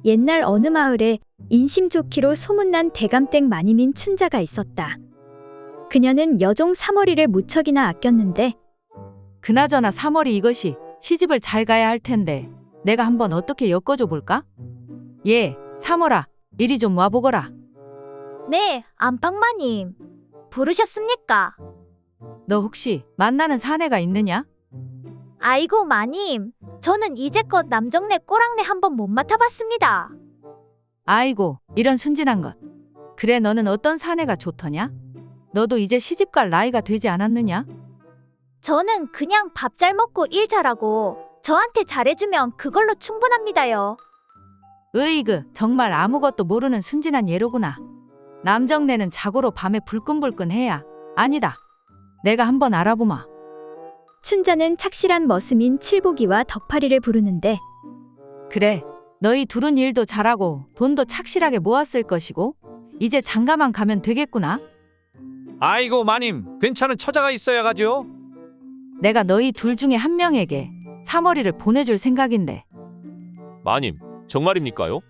옛날 어느 마을에 인심 좋기로 소문난 대감댁 마님인 춘자가 있었다. 그녀는 여종 사머리를 무척이나 아꼈는데 그나저나 사머리 이것이 시집을 잘 가야 할 텐데 내가 한번 어떻게 엮어줘 볼까? 예, 사머라, 이리 좀 와보거라. 네, 안방마님. 부르셨습니까? 너 혹시 만나는 사내가 있느냐? 아이고, 마님. 저는 이제껏 남정네 꼬랑내 한번 못 맡아봤습니다. 아이고, 이런 순진한 것. 그래, 너는 어떤 사내가 좋더냐? 너도 이제 시집갈 나이가 되지 않았느냐? 저는 그냥 밥 잘 먹고 일 잘하고 저한테 잘해주면 그걸로 충분합니다요. 으이그, 정말 아무것도 모르는 순진한 예로구나. 남정네는 자고로 밤에 불끈불끈해야. 아니다. 내가 한번 알아보마. 춘자는 착실한 머슴인 칠복이와 덕파리를 부르는데 그래, 너희 둘은 일도 잘하고 돈도 착실하게 모았을 것이고 이제 장가만 가면 되겠구나. 아이고 마님, 괜찮은 처자가 있어야 가죠. 내가 너희 둘 중에 한 명에게 사머리를 보내줄 생각인데. 마님, 정말입니까요?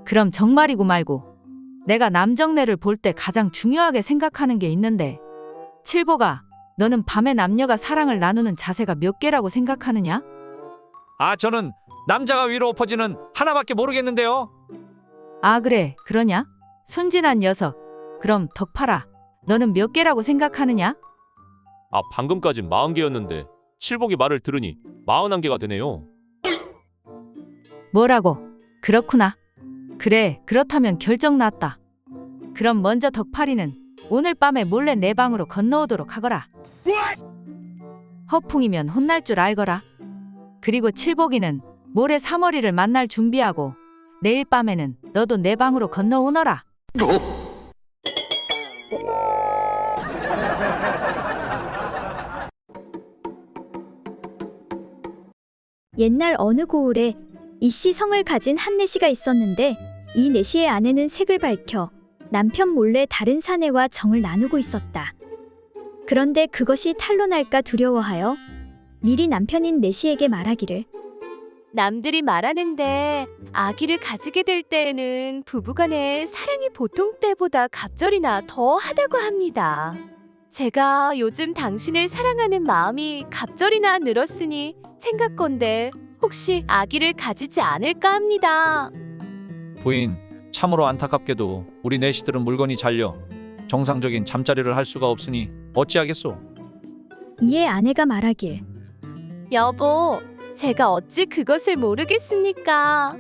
그럼 정말이고 말고. 내가 남정네를 볼 때 가장 중요하게 생각하는 게 있는데, 칠보가, 너는 밤에 남녀가 사랑을 나누는 자세가 몇 개라고 생각하느냐? 아, 저는 남자가 위로 엎어지는 하나밖에 모르겠는데요. 아, 그래, 그러냐? 순진한 녀석. 그럼 덕파라, 너는 몇 개라고 생각하느냐? 아, 방금까진 40개였는데 칠복이 말을 들으니 41개가 되네요. 뭐라고? 그렇구나. 그래, 그렇다면 결정 났다. 그럼 먼저 덕파리는 오늘 밤에 몰래 내 방으로 건너오도록 하거라. 허풍이면 혼날 줄 알거라. 그리고 칠복이는 모레 사머리를 만날 준비하고 내일 밤에는 너도 내 방으로 건너오너라. 옛날 어느 고을에 이씨 성을 가진 한 내시가 있었는데 이 내시의 아내는 색을 밝혀 남편 몰래 다른 사내와 정을 나누고 있었다. 그런데 그것이 탄로날까 두려워하여 미리 남편인 내시에게 말하기를 남들이 말하는데 아기를 가지게 될 때에는 부부간의 사랑이 보통 때보다 갑절이나 더 하다고 합니다. 제가 요즘 당신을 사랑하는 마음이 갑절이나 늘었으니 생각건대 혹시 아기를 가지지 않을까 합니다. 부인, 참으로 안타깝게도 우리 내시들은 물건이 잘려 정상적인 잠자리를 할 수가 없으니 어찌하겠소? 이에 아내가 말하길 여보, 제가 어찌 그것을 모르겠습니까?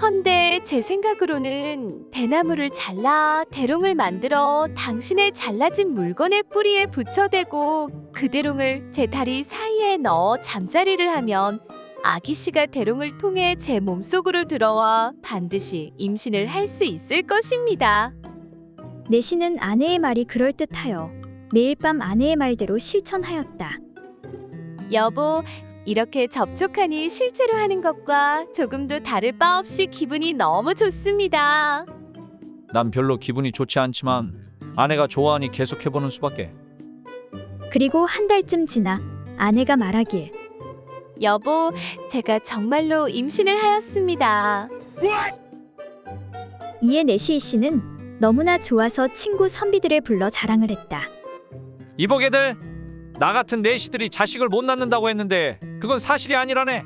헌데 제 생각으로는 대나무를 잘라 대롱을 만들어 당신의 잘라진 물건의 뿌리에 붙여대고 그 대롱을 제 다리 사이에 넣어 잠자리를 하면 아기씨가 대롱을 통해 제 몸속으로 들어와 반드시 임신을 할 수 있을 것입니다. 내시는 아내의 말이 그럴듯하여 매일 밤 아내의 말대로 실천하였다. 여보, 이렇게 접촉하니 실제로 하는 것과 조금도 다를 바 없이 기분이 너무 좋습니다. 난 별로 기분이 좋지 않지만 아내가 좋아하니 계속해보는 수밖에. 그리고 한 달쯤 지나 아내가 말하길 여보, 제가 정말로 임신을 하였습니다. 이에 내시 씨는 너무나 좋아서 친구 선비들을 불러 자랑을 했다. 이보게들, 나 같은 내시들이 자식을 못 낳는다고 했는데 그건 사실이 아니라네.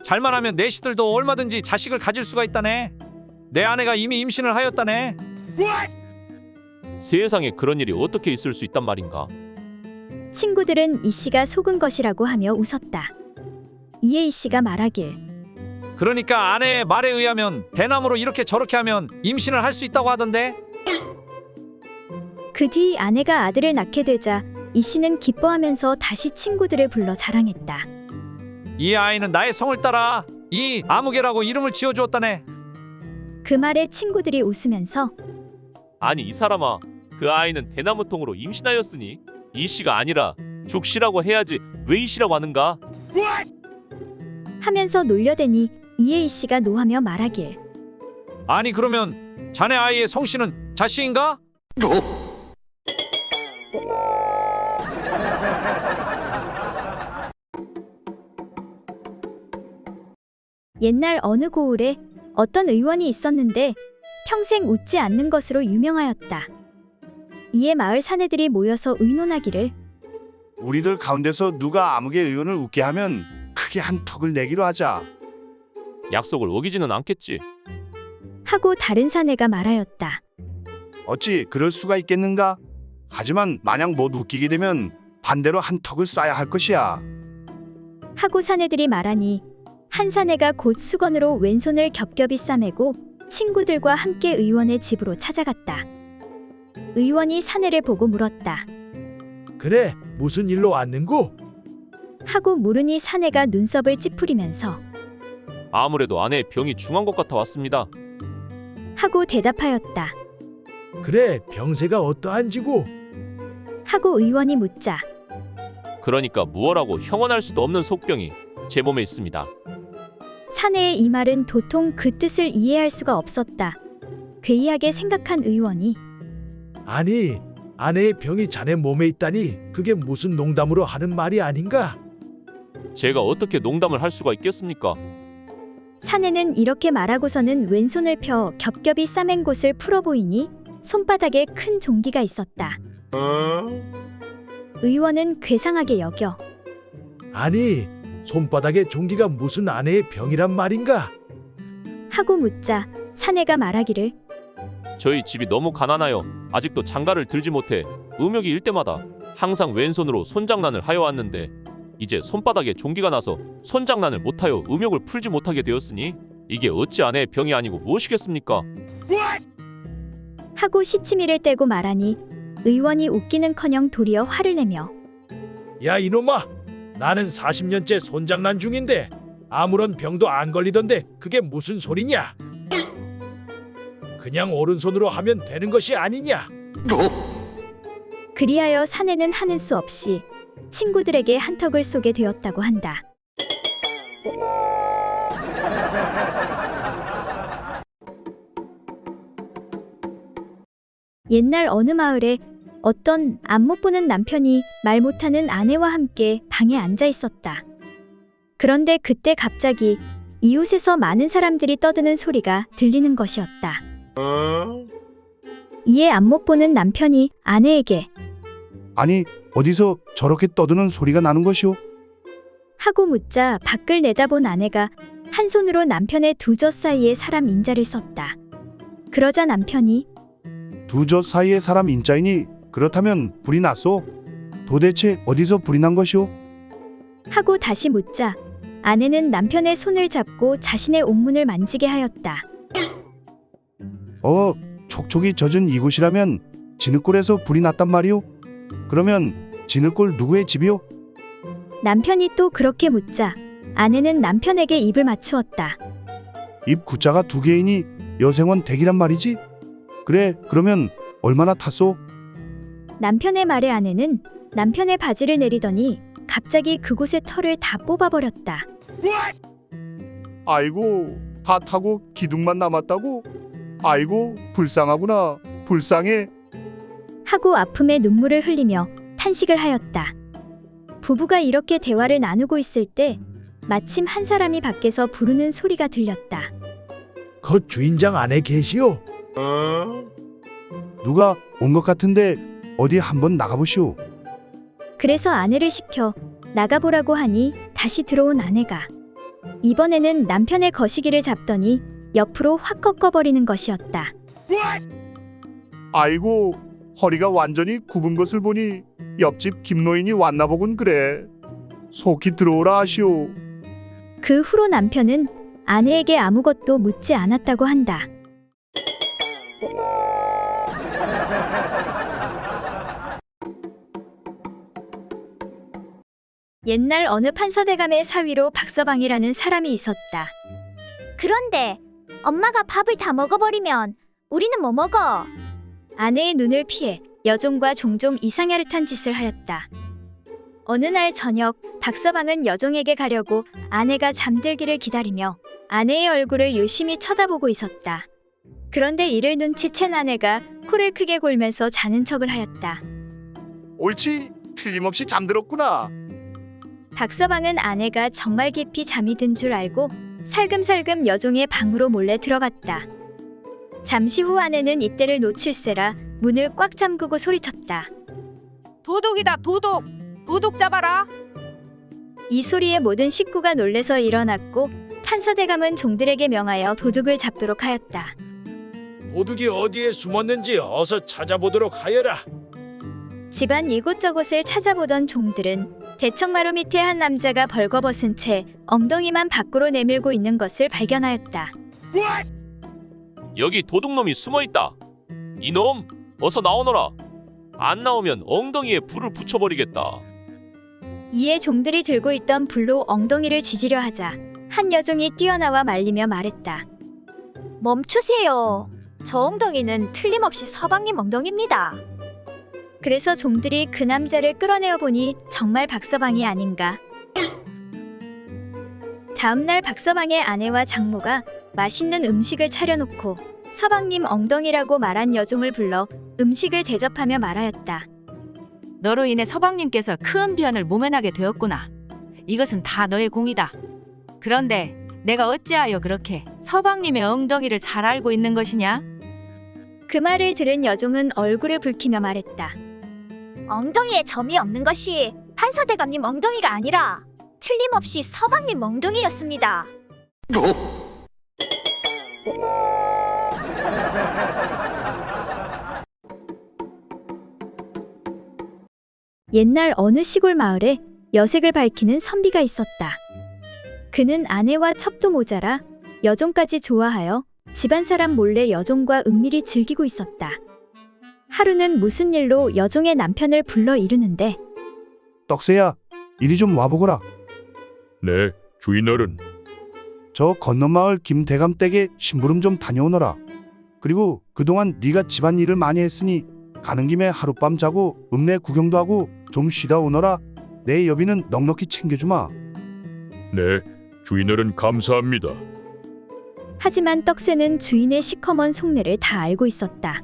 잘만 하면 내시들도 얼마든지 자식을 가질 수가 있다네. 내 아내가 이미 임신을 하였다네. 세상에 그런 일이 어떻게 있을 수 있단 말인가? 친구들은 이 씨가 속은 것이라고 하며 웃었다. 이에 이 씨가 말하길 그러니까 아내의 말에 의하면 대나무로 이렇게 저렇게 하면 임신을 할 수 있다고 하던데. 그 뒤 아내가 아들을 낳게 되자 이 씨는 기뻐하면서 다시 친구들을 불러 자랑했다. 이 아이는 나의 성을 따라 이 아무개라고 이름을 지어주었다네. 그 말에 친구들이 웃으면서 아니 이 사람아, 그 아이는 대나무통으로 임신하였으니 이씨가 아니라 죽씨라고 해야지 왜 이씨라고 하는가? 하면서 놀려대니 이에 이 씨가 노하며 말하길 아니 그러면 자네 아이의 성씨는 자씨인가? 옛날 어느 고을에 어떤 의원이 있었는데 평생 웃지 않는 것으로 유명하였다. 이에 마을 사내들이 모여서 의논하기를 우리들 가운데서 누가 아무개 의원을 웃게 하면 크게 한 턱을 내기로 하자. 약속을 어기지는 않겠지. 하고 다른 사내가 말하였다. 어찌 그럴 수가 있겠는가? 하지만 만약 못 웃기게 되면 반대로 한 턱을 쏴야 할 것이야. 하고 사내들이 말하니 한 사내가 곧 수건으로 왼손을 겹겹이 싸매고 친구들과 함께 의원의 집으로 찾아갔다. 의원이 사내를 보고 물었다. 그래, 무슨 일로 왔는고? 하고 물으니 사내가 눈썹을 찌푸리면서 아무래도 아내의 병이 중한 것 같아 왔습니다. 하고 대답하였다. 그래, 병세가 어떠한지고? 하고 의원이 묻자 그러니까 무엇하고 형언할 수도 없는 속병이 제 몸에 있습니다. 사내의 이 말은 도통 그 뜻을 이해할 수가 없었다. 괴이하게 생각한 의원이 아니, 아내의 병이 자네 몸에 있다니 그게 무슨 농담으로 하는 말이 아닌가? 제가 어떻게 농담을 할 수가 있겠습니까? 사내는 이렇게 말하고서는 왼손을 펴 겹겹이 싸맨 곳을 풀어 보이니 손바닥에 큰 종기가 있었다. 의원은 괴상하게 여겨 아니, 손바닥에 종기가 무슨 아내의 병이란 말인가? 하고 묻자 사내가 말하기를 저희 집이 너무 가난하여 아직도 장가를 들지 못해 음욕이 일 때마다 항상 왼손으로 손장난을 하여 왔는데 이제 손바닥에 종기가 나서 손장난을 못하여 음욕을 풀지 못하게 되었으니 이게 어찌 아내의 병이 아니고 무엇이겠습니까? 하고 시치미를 떼고 말하니 의원이 웃기는커녕 도리어 화를 내며 야, 이놈아! 나는 40년째 손장난 중인데 아무런 병도 안 걸리던데 그게 무슨 소리냐? 그냥 오른손으로 하면 되는 것이 아니냐? 그리하여 사내는 하는 수 없이 친구들에게 한턱을 쏘게 되었다고 한다. 옛날 어느 마을에 어떤 앞 못 보는 남편이 말 못하는 아내와 함께 방에 앉아 있었다. 그런데 그때 갑자기 이웃에서 많은 사람들이 떠드는 소리가 들리는 것이었다. 이에 앞 못 보는 남편이 아내에게 아니, 어디서 저렇게 떠드는 소리가 나는 것이오? 하고 묻자 밖을 내다본 아내가 한 손으로 남편의 두 젖 사이에 사람 인자를 썼다. 그러자 남편이 두 젖 사이에 사람 인자이니 그렇다면 불이 났소? 도대체 어디서 불이 난 것이오? 하고 다시 묻자 아내는 남편의 손을 잡고 자신의 옥문을 만지게 하였다. 촉촉이 젖은 이곳이라면 진흙골에서 불이 났단 말이오? 그러면 진흙골 누구의 집이오? 남편이 또 그렇게 묻자 아내는 남편에게 입을 맞추었다. 입 구자가 두 개이니 여생원 댁이란 말이지? 그래, 그러면 얼마나 탔소? 남편의 말에 아내는 남편의 바지를 내리더니 갑자기 그곳의 털을 다 뽑아버렸다. 아이고, 다 타고 기둥만 남았다고? 아이고, 불쌍하구나. 불쌍해. 하고 아픔에 눈물을 흘리며 탄식을 하였다. 부부가 이렇게 대화를 나누고 있을 때 마침 한 사람이 밖에서 부르는 소리가 들렸다. 그 주인장 안에 계시오? 누가 온 것 같은데 어디 한번 나가보시오. 그래서 아내를 시켜 나가보라고 하니 다시 들어온 아내가 이번에는 남편의 거시기를 잡더니 옆으로 확 꺾어버리는 것이었다. 아이고, 허리가 완전히 굽은 것을 보니 옆집 김노인이 왔나 보군 그래. 속히 들어오라 하시오. 그 후로 남편은 아내에게 아무것도 묻지 않았다고 한다. 옛날 어느 판서대감의 사위로 박서방이라는 사람이 있었다. 그런데 엄마가 밥을 다 먹어버리면 우리는 뭐 먹어? 아내의 눈을 피해 여종과 종종 이상야릇한 짓을 하였다. 어느 날 저녁 박서방은 여종에게 가려고 아내가 잠들기를 기다리며 아내의 얼굴을 유심히 쳐다보고 있었다. 그런데 이를 눈치챈 아내가 코를 크게 골면서 자는 척을 하였다. 옳지, 틀림없이 잠들었구나. 박서방은 아내가 정말 깊이 잠이 든 줄 알고 살금살금 여종의 방으로 몰래 들어갔다. 잠시 후 아내는 이때를 놓칠세라 문을 꽉 잠그고 소리쳤다. 도둑이다 도둑! 도둑 잡아라! 이 소리에 모든 식구가 놀래서 일어났고 판서대감은 종들에게 명하여 도둑을 잡도록 하였다. 도둑이 어디에 숨었는지 어서 찾아보도록 하여라. 집안 이곳저곳을 찾아보던 종들은 대청마루 밑에 한 남자가 벌거벗은 채 엉덩이만 밖으로 내밀고 있는 것을 발견하였다. 여기 도둑놈이 숨어 있다. 이놈, 어서 나오너라. 안 나오면 엉덩이에 불을 붙여버리겠다. 이에 종들이 들고 있던 불로 엉덩이를 지지려 하자 한 여종이 뛰어나와 말리며 말했다. 멈추세요. 저 엉덩이는 틀림없이 서방님 엉덩이입니다. 그래서 종들이 그 남자를 끌어내어 보니 정말 박서방이 아닌가. 다음날 박서방의 아내와 장모가 맛있는 음식을 차려놓고 서방님 엉덩이라고 말한 여종을 불러 음식을 대접하며 말하였다. 너로 인해 서방님께서 큰 변을 모면하게 되었구나. 이것은 다 너의 공이다. 그런데 내가 어찌하여 그렇게 서방님의 엉덩이를 잘 알고 있는 것이냐? 그 말을 들은 여종은 얼굴을 붉히며 말했다. 엉덩이에 점이 없는 것이 판서대감님 엉덩이가 아니라 틀림없이 서방님 엉덩이였습니다. 옛날 어느 시골 마을에 여색을 밝히는 선비가 있었다. 그는 아내와 첩도 모자라 여종까지 좋아하여 집안 사람 몰래 여종과 은밀히 즐기고 있었다. 하루는 무슨 일로 여종의 남편을 불러 이르는데 떡새야, 이리 좀 와보거라. 네, 주인어른. 저 건너 마을 김대감 댁에 심부름 좀 다녀오너라. 그리고 그동안 네가 집안 일을 많이 했으니 가는 김에 하룻밤 자고 읍내 구경도 하고 좀 쉬다 오너라. 내 여비는 넉넉히 챙겨주마. 네, 주인어른 감사합니다. 하지만 떡새는 주인의 시커먼 속내를 다 알고 있었다.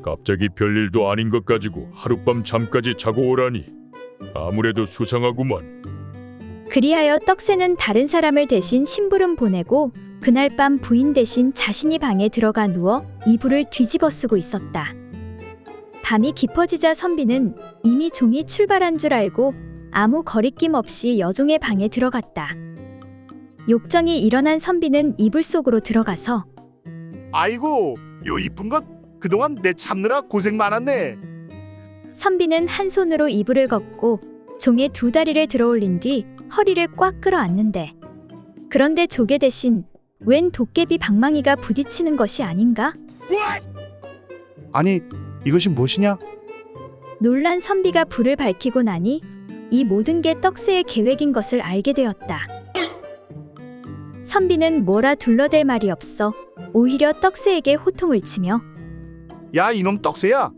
갑자기 별일도 아닌 것 가지고 하룻밤 잠까지 자고 오라니 아무래도 수상하구만. 그리하여 떡새는 다른 사람을 대신 심부름 보내고 그날 밤 부인 대신 자신이 방에 들어가 누워 이불을 뒤집어 쓰고 있었다. 밤이 깊어지자 선비는 이미 종이 출발한 줄 알고 아무 거리낌 없이 여종의 방에 들어갔다. 욕정이 일어난 선비는 이불 속으로 들어가서 아이고, 요 이쁜 것 그동안 내 참느라 고생 많았네. 선비는 한 손으로 이불을 걷고 종의 두 다리를 들어올린 뒤 허리를 꽉 끌어안는데 그런데 조개 대신 웬 도깨비 방망이가 부딪히는 것이 아닌가? 아니, 이것이 무엇이냐? 놀란 선비가 불을 밝히고 나니 이 모든 게 떡새의 계획인 것을 알게 되었다. 선비는 뭐라 둘러댈 말이 없어 오히려 떡새에게 호통을 치며 야, 이놈 떡새야.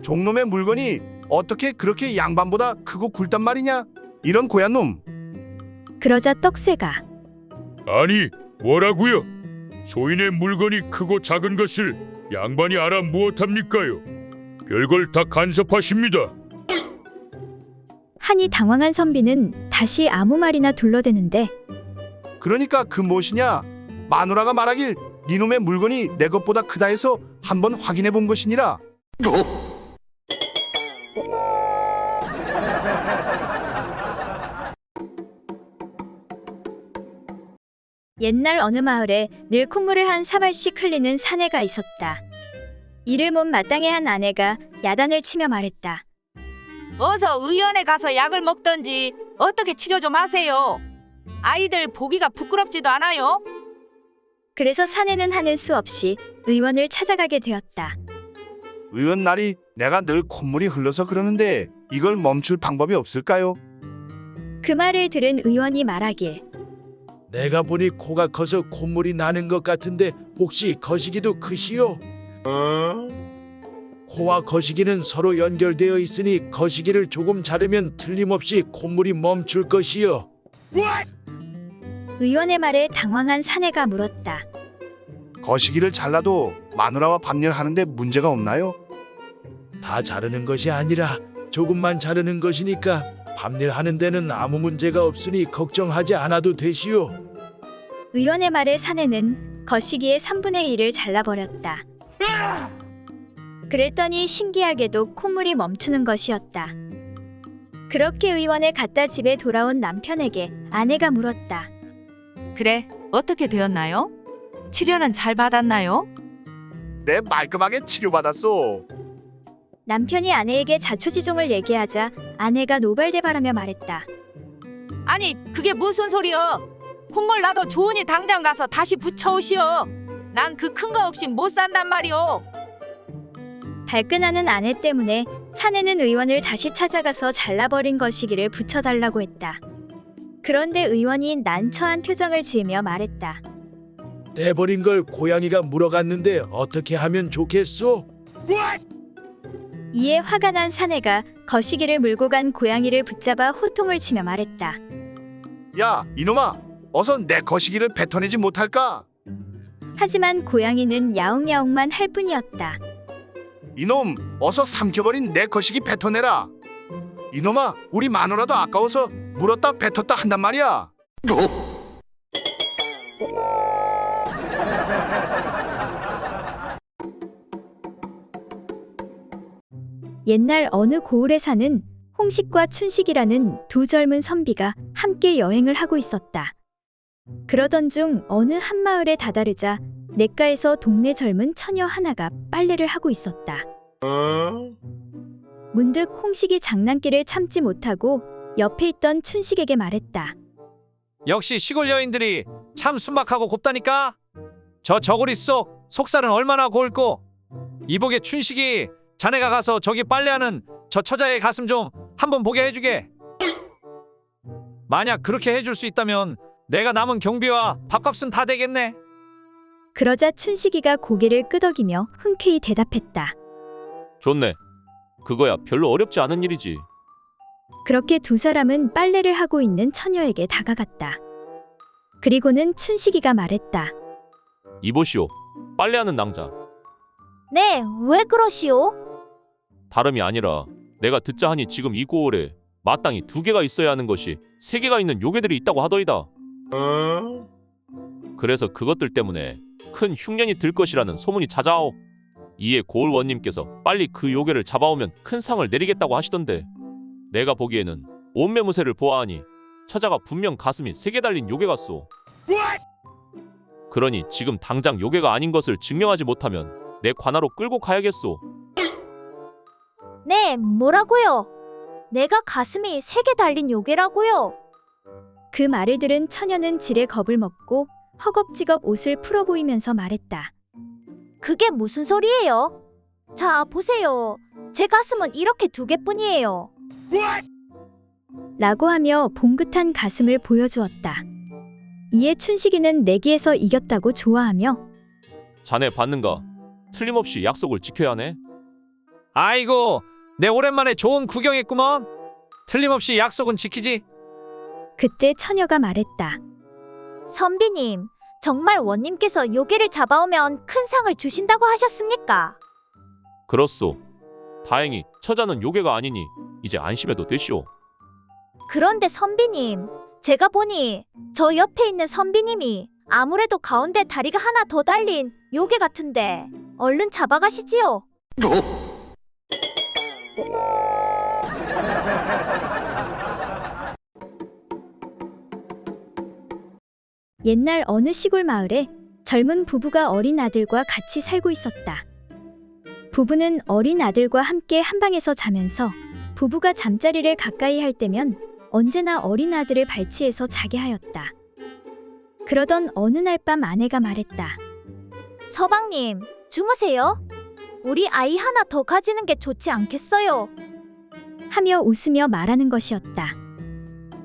종놈의 물건이 어떻게 그렇게 양반보다 크고 굵단 말이냐? 이런 고얀 놈. 그러자 떡새가 아니, 뭐라고요? 소인의 물건이 크고 작은 것을 양반이 알아 무엇합니까요? 별걸 다 간섭하십니다. 하니 당황한 선비는 다시 아무 말이나 둘러대는데 그러니까 그 무엇이냐? 마누라가 말하길 니놈의 물건이 내 것보다 크다 해서 한번 확인해 본 것이니라. 옛날 어느 마을에 늘 콧물을 한 사발씩 흘리는 사내가 있었다. 이를 못 마땅해 한 아내가 야단을 치며 말했다. 어서 의원에 가서 약을 먹던지 어떻게 치료 좀 하세요. 아이들 보기가 부끄럽지도 않아요. 그래서 사내는 하는 수 없이 의원을 찾아가게 되었다. 의원 날이 내가 늘 콧물이 흘러서 그러는데 이걸 멈출 방법이 없을까요? 그 말을 들은 의원이 말하길 내가 보니 코가 커서 콧물이 나는 것 같은데 혹시 거시기도 크시오? 코와 거시기는 서로 연결되어 있으니 거시기를 조금 자르면 틀림없이 콧물이 멈출 것이요. 의원의 말에 당황한 사내가 물었다. 거시기를 잘라도 마누라와 밥일하는데 문제가 없나요? 다 자르는 것이 아니라 조금만 자르는 것이니까 밤일 하는 데는 아무 문제가 없으니 걱정하지 않아도 되시오. 의원의 말에 사내는 거시기의 3분의 1을 잘라버렸다. 그랬더니 신기하게도 콧물이 멈추는 것이었다. 그렇게 의원에 갔다 집에 돌아온 남편에게 아내가 물었다. 그래, 어떻게 되었나요? 치료는 잘 받았나요? 내 말끔하게 치료받았어. 남편이 아내에게 자초지종을 얘기하자 아내가 노발대발하며 말했다. 아니, 그게 무슨 소리여? 콧물 나도 좋으니 당장 가서 다시 붙여오시오. 난 그 큰 거 없이 못 산단 말이오. 발끈하는 아내 때문에 사내는 의원을 다시 찾아가서 잘라버린 거시기를 붙여달라고 했다. 그런데 의원이 난처한 표정을 지으며 말했다. 떼버린 걸 고양이가 물어갔는데 어떻게 하면 좋겠소? 이에 화가 난 사내가 거시기를 물고 간 고양이를 붙잡아 호통을 치며 말했다. 야, 이놈아, 어서 내 거시기를 뱉어내지 못할까? 하지만 고양이는 야옹야옹만 할 뿐이었다. 이놈, 어서 삼켜버린 내 거시기 뱉어내라. 이놈아, 우리 마누라도 아까워서 물었다 뱉었다 한단 말이야. 옛날 어느 고을에 사는 홍식과 춘식이라는 두 젊은 선비가 함께 여행을 하고 있었다. 그러던 중 어느 한마을에 다다르자 냇가에서 동네 젊은 처녀 하나가 빨래를 하고 있었다. 문득 홍식이 장난기를 참지 못하고 옆에 있던 춘식에게 말했다. 역시 시골 여인들이 참 순박하고 곱다니까. 저 저고리 속 속살은 얼마나 고울꼬. 이복의 춘식이 자네가 가서 저기 빨래하는 저 처자의 가슴 좀 한번 보게 해주게. 만약 그렇게 해줄 수 있다면 내가 남은 경비와 밥값은 다 되겠네. 그러자 춘식이가 고개를 끄덕이며 흔쾌히 대답했다. 좋네. 그거야 별로 어렵지 않은 일이지. 그렇게 두 사람은 빨래를 하고 있는 처녀에게 다가갔다. 그리고는 춘식이가 말했다. 이보시오. 빨래하는 낭자. 네, 왜 그러시오? 다름이 아니라 내가 듣자 하니 지금 이 고을에 마땅히 2개가 있어야 하는 것이 3개가 있는 요괴들이 있다고 하더이다. 그래서 그것들 때문에 큰 흉년이 들 것이라는 소문이 자자하오. 이에 고을 원님께서 빨리 그 요괴를 잡아오면 큰 상을 내리겠다고 하시던데, 내가 보기에는 온매무새를 보아하니 처자가 분명 가슴이 3개 달린 요괴 같소. 그러니 지금 당장 요괴가 아닌 것을 증명하지 못하면 내 관하로 끌고 가야겠소. 네, 뭐라고요? 내가 가슴이 3개 달린 요괴라고요? 그 말을 들은 처녀는 지레 겁을 먹고 허겁지겁 옷을 풀어 보이면서 말했다. 그게 무슨 소리예요? 자, 보세요. 제 가슴은 이렇게 2개뿐이에요. 라고 하며 봉긋한 가슴을 보여주었다. 이에 춘식이는 내기에서 이겼다고 좋아하며 자네 봤는가? 틀림없이 약속을 지켜야 하네. 아이고, 내 오랜만에 좋은 구경했구먼. 틀림없이 약속은 지키지. 그때 처녀가 말했다. 선비님, 정말 원님께서 요괴를 잡아오면 큰 상을 주신다고 하셨습니까? 그렇소. 다행히 처자는 요괴가 아니니 이제 안심해도 되시오. 그런데 선비님, 제가 보니 저 옆에 있는 선비님이 아무래도 가운데 다리가 하나 더 달린 요괴 같은데 얼른 잡아가시지요. 옛날 어느 시골 마을에 젊은 부부가 어린 아들과 같이 살고 있었다. 부부는 어린 아들과 함께 한 방에서 자면서 부부가 잠자리를 가까이 할 때면 언제나 어린 아들을 발치해서 자게 하였다. 그러던 어느 날 밤 아내가 말했다. 서방님, 주무세요. 우리 아이 하나 더 가지는 게 좋지 않겠어요? 하며 웃으며 말하는 것이었다.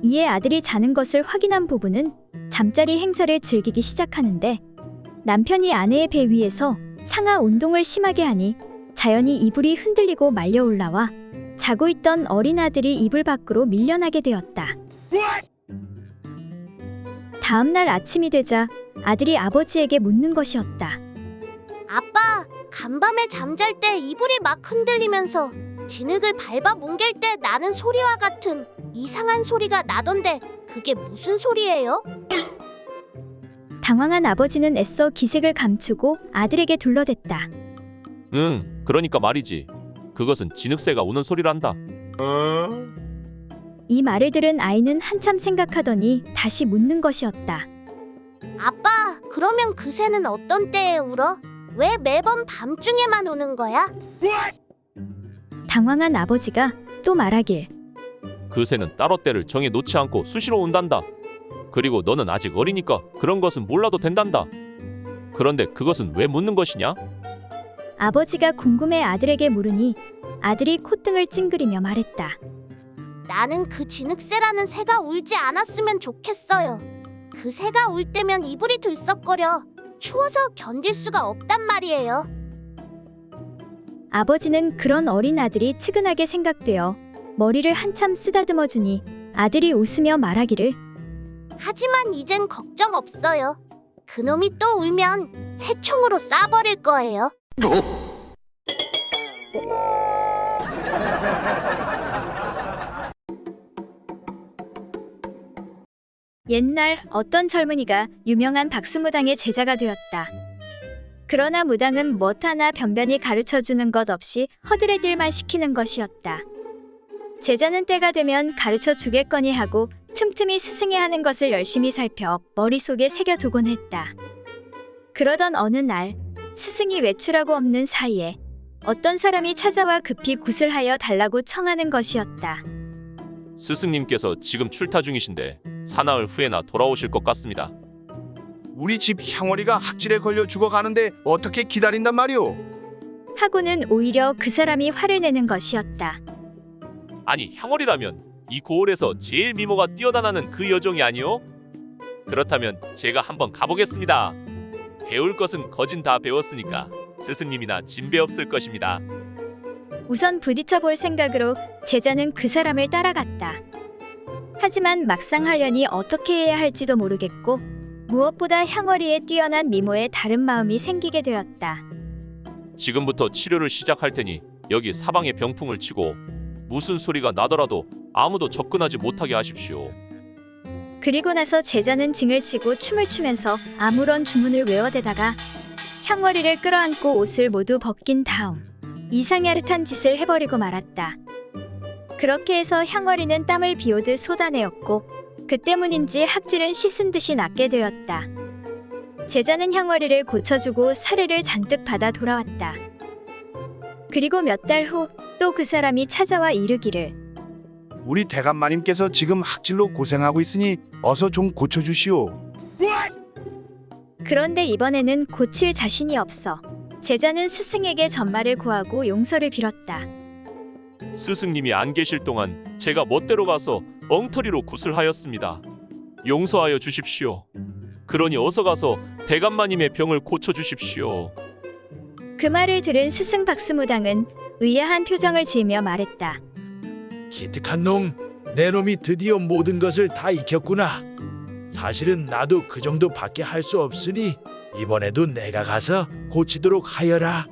이에 아들이 자는 것을 확인한 부부는 잠자리 행사를 즐기기 시작하는데, 남편이 아내의 배 위에서 상하 운동을 심하게 하니 자연히 이불이 흔들리고 말려 올라와 자고 있던 어린 아들이 이불 밖으로 밀려나게 되었다. 다음 날 아침이 되자 아들이 아버지에게 묻는 것이었다. 아빠, 간밤에 잠잘 때 이불이 막 흔들리면서 진흙을 밟아 뭉갤 때 나는 소리와 같은 이상한 소리가 나던데 그게 무슨 소리예요? 당황한 아버지는 애써 기색을 감추고 아들에게 둘러댔다. 응, 그러니까 말이지. 그것은 진흙새가 우는 소리란다. 이 말을 들은 아이는 한참 생각하더니 다시 묻는 것이었다. 아빠, 그러면 그 새는 어떤 때에 울어? 왜 매번 밤중에만 우는 거야? 당황한 아버지가 또 말하길. 그 새는 따로 때를 정해 놓지 않고 수시로 운단다. 그리고 너는 아직 어리니까 그런 것은 몰라도 된단다. 그런데 그것은 왜 묻는 것이냐? 아버지가 궁금해 아들에게 물으니 아들이 콧등을 찡그리며 말했다. 나는 그 진흙새라는 새가 울지 않았으면 좋겠어요. 그 새가 울 때면 이불이 들썩거려. 추워서 견딜 수가 없단 말이에요. 아버지는 그런 어린 아들이 측은하게 생각되어 머리를 한참 쓰다듬어 주니 아들이 웃으며 말하기를. 하지만 이젠 걱정 없어요. 그놈이 또 울면 새총으로 쏴버릴 거예요. 옛날 어떤 젊은이가 유명한 박수무당의 제자가 되었다. 그러나 무당은 뭣 하나 변변히 가르쳐주는 것 없이 허드렛 일만 시키는 것이었다. 제자는 때가 되면 가르쳐 주겠거니 하고 틈틈이 스승이 하는 것을 열심히 살펴 머릿속에 새겨두곤 했다. 그러던 어느 날 스승이 외출하고 없는 사이에 어떤 사람이 찾아와 급히 굿을 하여 달라고 청하는 것이었다. 스승님께서 지금 출타 중이신데 사나흘 후에나 돌아오실 것 같습니다. 우리 집 향월이가 학질에 걸려 죽어가는데 어떻게 기다린단 말이오? 하고는 오히려 그 사람이 화를 내는 것이었다. 아니, 향월이라면 이 고을에서 제일 미모가 뛰어나는 그 여종이 아니오? 그렇다면 제가 한번 가보겠습니다. 배울 것은 거진 다 배웠으니까 스승님이나 진배 없을 것입니다. 우선 부딪혀 볼 생각으로 제자는 그 사람을 따라갔다. 하지만 막상 하려니 어떻게 해야 할지도 모르겠고 무엇보다 향월이의 뛰어난 미모에 다른 마음이 생기게 되었다. 지금부터 치료를 시작할 테니 여기 사방에 병풍을 치고 무슨 소리가 나더라도 아무도 접근하지 못하게 하십시오. 그리고 나서 제자는 징을 치고 춤을 추면서 아무런 주문을 외워대다가 향월이를 끌어안고 옷을 모두 벗긴 다음 이상야릇한 짓을 해버리고 말았다. 그렇게 해서 향월이는 땀을 비오듯 쏟아내었고 그 때문인지 학질은 씻은 듯이 낫게 되었다. 제자는 향월이를 고쳐주고 사례를 잔뜩 받아 돌아왔다. 그리고 몇 달 후 또 그 사람이 찾아와 이르기를. 우리 대감마님께서 지금 학질로 고생하고 있으니 어서 좀 고쳐주시오. 그런데 이번에는 고칠 자신이 없어 제자는 스승에게 전말을 구하고 용서를 빌었다. 스승님이 안 계실 동안 제가 멋대로 가서 엉터리로 굿을 하였습니다. 용서하여 주십시오. 그러니 어서 가서 대감마님의 병을 고쳐주십시오. 그 말을 들은 스승 박수무당은 의아한 표정을 지으며 말했다. 기특한 놈, 내 놈이 드디어 모든 것을 다 익혔구나. 사실은 나도 그 정도밖에 할 수 없으니 이번에도 내가 가서 고치도록 하여라.